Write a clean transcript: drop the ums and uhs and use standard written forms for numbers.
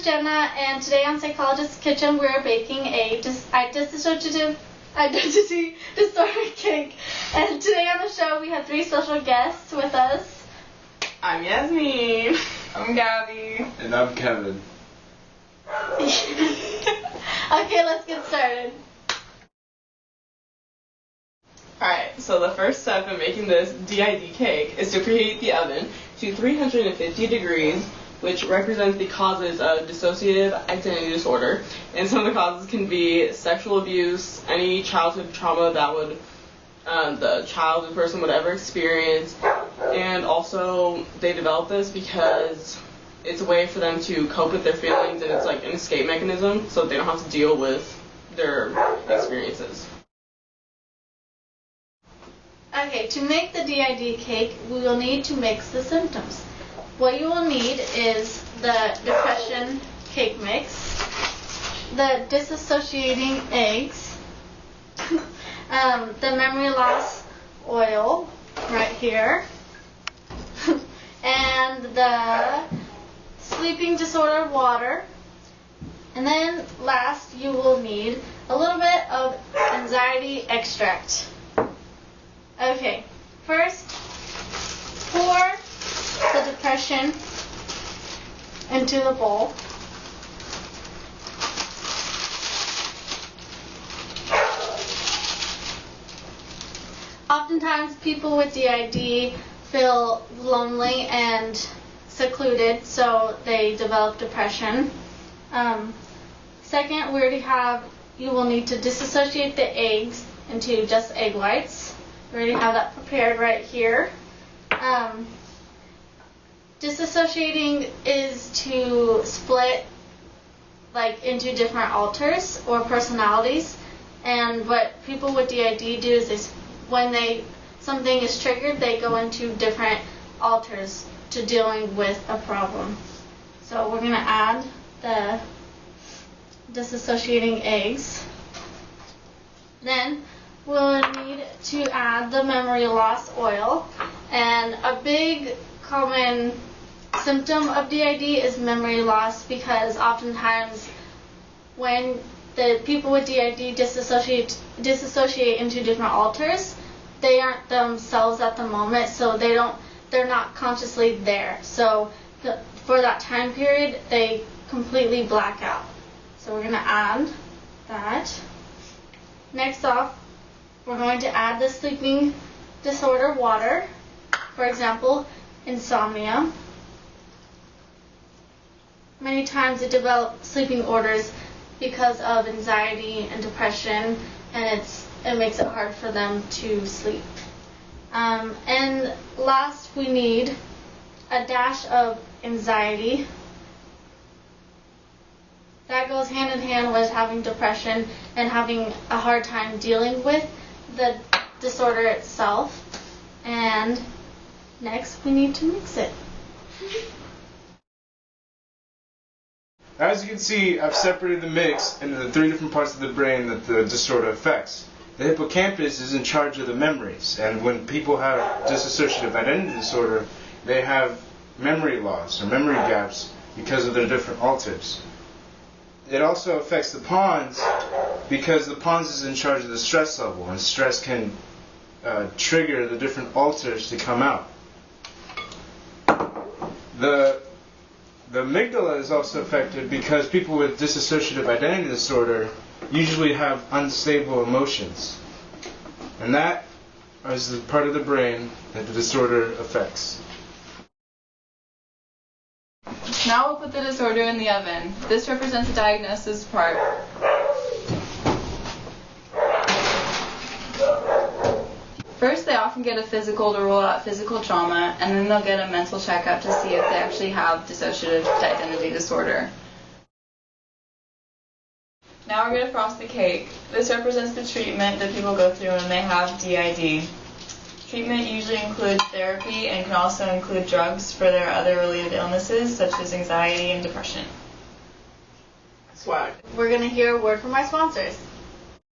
Jenna, and today on Psychologist's Kitchen we're baking a dissociative identity disorder cake. And today on the show we have 3 special guests with us. I'm Yasmin. I'm Gabby. And I'm Kevin. Okay, let's get started. Alright, so the first step in making this DID cake is to preheat the oven to 350 degrees, which represents the causes of dissociative identity disorder. And some of the causes can be sexual abuse, any childhood trauma that would the child or person would ever experience, and also they develop this because it's a way for them to cope with their feelings, and it's like an escape mechanism so they don't have to deal with their experiences. Okay, to make the DID cake, we will need to mix the symptoms. What you will need is the depression cake mix, the dissociating eggs, the memory loss oil right here, and the sleeping disorder water. And then last, you will need a little bit of anxiety extract. Okay, first pour the depression into the bowl. Oftentimes people with DID feel lonely and secluded, so they develop depression. Second, we already have, you will need to dissociate the eggs into just egg whites. We already have that prepared right here. Dissociating is to split into different alters or personalities, and what people with DID do is when something is triggered, they go into different alters to dealing with a problem. So we're going to add the dissociating eggs. Then we'll need to add the memory loss oil, and a big common symptom of DID is memory loss, because oftentimes when the people with DID dissociate into different alters, they aren't themselves at the moment, so they're not consciously there. So for that time period, they completely black out. So we're going to add that. Next off, we're going to add the sleeping disorder water, for example, insomnia. Many times they develop sleeping orders because of anxiety and depression, and it makes it hard for them to sleep. And last, we need a dash of anxiety. That goes hand in hand with having depression and having a hard time dealing with the disorder itself. And next, we need to mix it. As you can see, I've separated the mix into the 3 different parts of the brain that the disorder affects. The hippocampus is in charge of the memories, and when people have dissociative identity disorder, they have memory loss or memory gaps because of their different alters. It also affects the pons because the pons is in charge of the stress level, and stress can trigger the different alters to come out. The amygdala is also affected because people with dissociative identity disorder usually have unstable emotions, and that is the part of the brain that the disorder affects. Now we'll put the disorder in the oven. This represents the diagnosis part. First, they often get a physical to rule out physical trauma, and then they'll get a mental checkup to see if they actually have dissociative identity disorder. Now we're going to frost the cake. This represents the treatment that people go through when they have DID. Treatment usually includes therapy and can also include drugs for their other related illnesses, such as anxiety and depression. Swag. We're going to hear a word from our sponsors.